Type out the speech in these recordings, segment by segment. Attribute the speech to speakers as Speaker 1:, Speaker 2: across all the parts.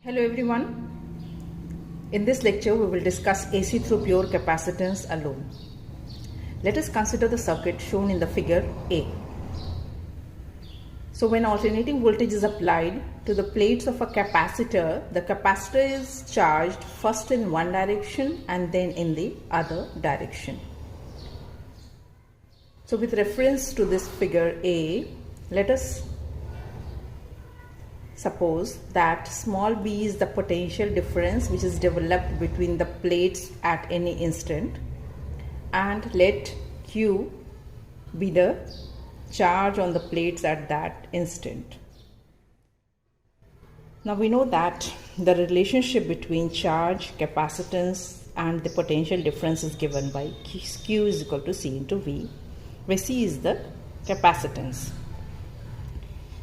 Speaker 1: Hello everyone. In this lecture we will discuss AC through pure capacitance alone. Let us consider the circuit shown in the figure A. So when alternating voltage is applied to the plates of a capacitor, the capacitor is charged first in one direction and then in the other direction. So with reference to this figure A, let us suppose that small b is the potential difference which is developed between the plates at any instant, and let q be the charge on the plates at that instant. Now we know that the relationship between charge, capacitance and the potential difference is given by q is equal to C into V, where C is the capacitance.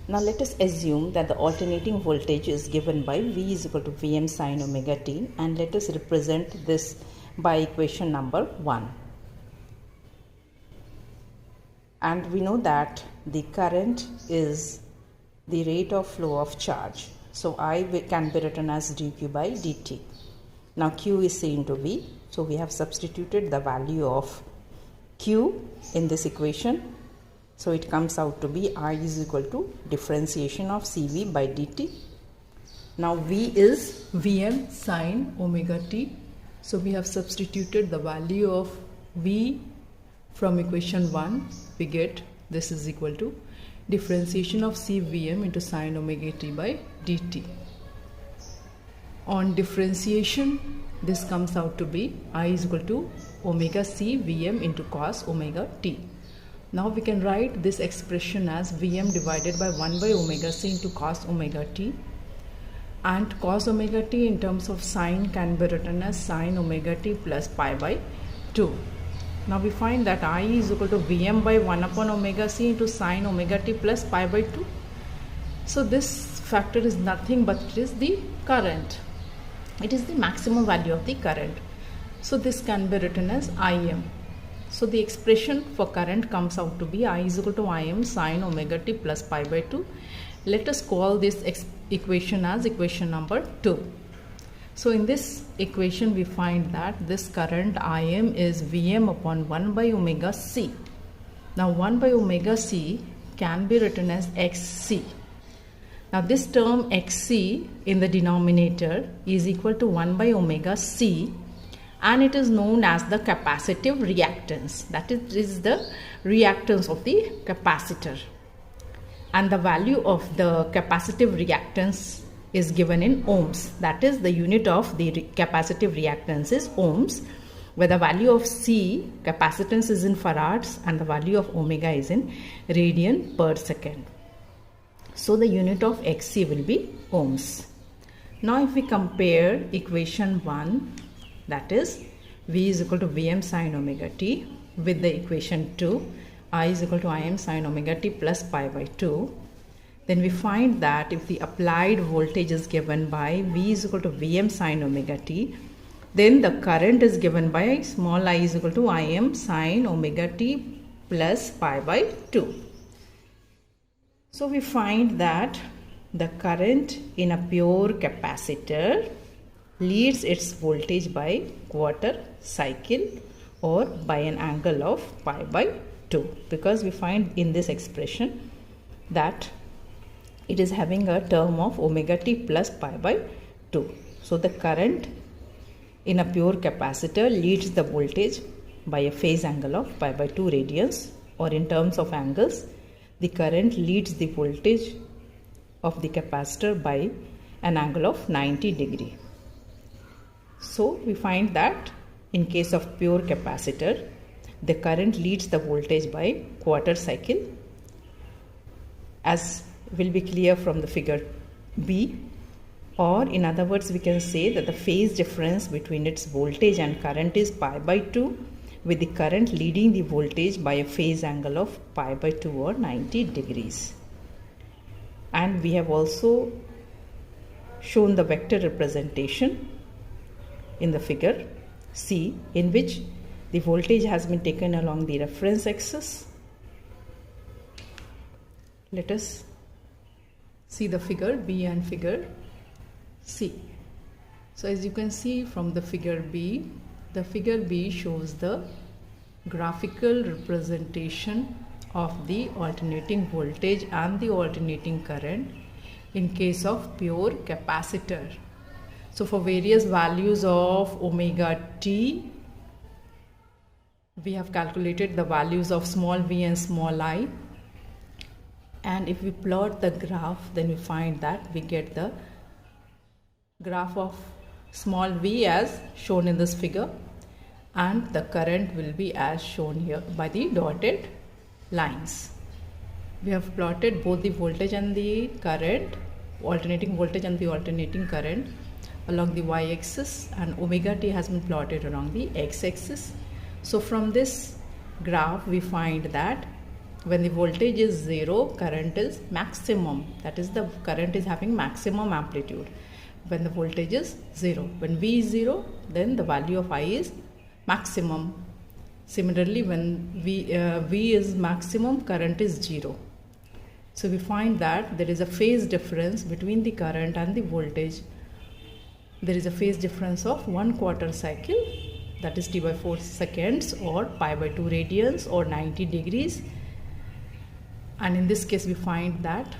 Speaker 1: Now let us assume that the alternating voltage is given by V is equal to Vm sin omega t, and let us represent this by equation number 1. And we know that the current is the rate of flow of charge. So I can be written as dq by dt. Now q is C into V. So we have substituted the value of q in this equation. So it comes out to be I is equal to differentiation of Cv by dt. Now V is Vm sin omega t. So we have substituted the value of V from equation 1. We get this is equal to differentiation of Cvm into sin omega t by dt. On differentiation, this comes out to be I is equal to omega C Vm into cos omega t. Now we can write this expression as Vm divided by 1 by omega C into cos omega t, and cos omega t in terms of sine can be written as sin omega t plus pi by 2. Now we find that I is equal to Vm by 1 upon omega C into sin omega t plus pi by 2. So this factor is nothing but it is the current. It is the maximum value of the current. So this can be written as Im. So the expression for current comes out to be I is equal to Im sin omega t plus pi by 2. Let us call this equation as equation number 2. So in this equation we find that this current Im is Vm upon 1 by omega C. Now 1 by omega C can be written as Xc. Now this term Xc in the denominator is equal to 1 by omega C, and it is known as the capacitive reactance. That is the reactance of the capacitor. And the value of the capacitive reactance is given in ohms. That is, the unit of the capacitive reactance is ohms, where the value of C, capacitance, is in farads and the value of omega is in radian per second. So the unit of Xc will be ohms. Now if we compare equation 1, that is V is equal to Vm sin omega t, with the equation 2, I is equal to Im sin omega t plus pi by 2, then we find that if the applied voltage is given by V is equal to Vm sin omega t, then the current is given by small I is equal to Im sin omega t plus pi by 2. So we find that the current in a pure capacitor leads its voltage by quarter cycle or by an angle of pi by 2, because we find in this expression that it is having a term of omega t plus pi by 2. So the current in a pure capacitor leads the voltage by a phase angle of pi by 2 radians, or in terms of angles, the current leads the voltage of the capacitor by an angle of 90 degree. So we find that in case of pure capacitor, the current leads the voltage by quarter cycle, as will be clear from the figure B, or in other words we can say that the phase difference between its voltage and current is pi by 2, with the current leading the voltage by a phase angle of pi by 2 or 90 degrees. And we have also shown the vector representation in the figure C, in which the voltage has been taken along the reference axis. Let us see the figure B and figure C. So as you can see from the figure B, the figure B shows the graphical representation of the alternating voltage and the alternating current in case of pure capacitor. So for various values of omega t, we have calculated the values of small v and small I, and if we plot the graph, then we find that we get the graph of small v as shown in this figure, and the current will be as shown here by the dotted lines. We have plotted both the voltage and the current, alternating voltage and the alternating current along the y-axis, and omega t has been plotted along the x-axis. So from this graph we find that when the voltage is 0, current is maximum, that is the current is having maximum amplitude when the voltage is 0. When v is 0, then the value of I is maximum. Similarly, when v is maximum, current is 0. So we find that there is a phase difference between the current and the voltage. There is a phase difference of 1/4 cycle, that is t/4 seconds or pi/2 radians or 90 degrees. And in this case we find that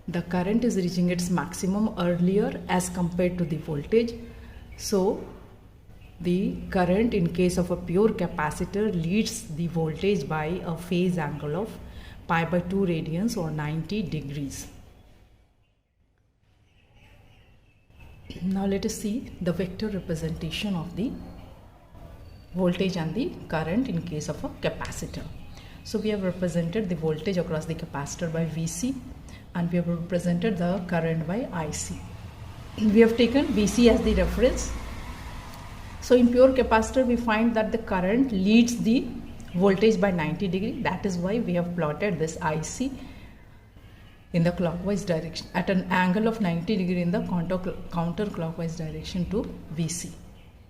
Speaker 1: the current is reaching its maximum earlier as compared to the voltage. So the current in case of a pure capacitor leads the voltage by a phase angle of pi/2 radians or 90 degrees. Now let us see the vector representation of the voltage and the current in case of a capacitor. So we have represented the voltage across the capacitor by Vc, and we have represented the current by Ic. We have taken Vc as the reference. So in pure capacitor we find that the current leads the voltage by 90 degree. That is why we have plotted this Ic in the clockwise direction at an angle of 90 degree in the counterclockwise direction to Vc.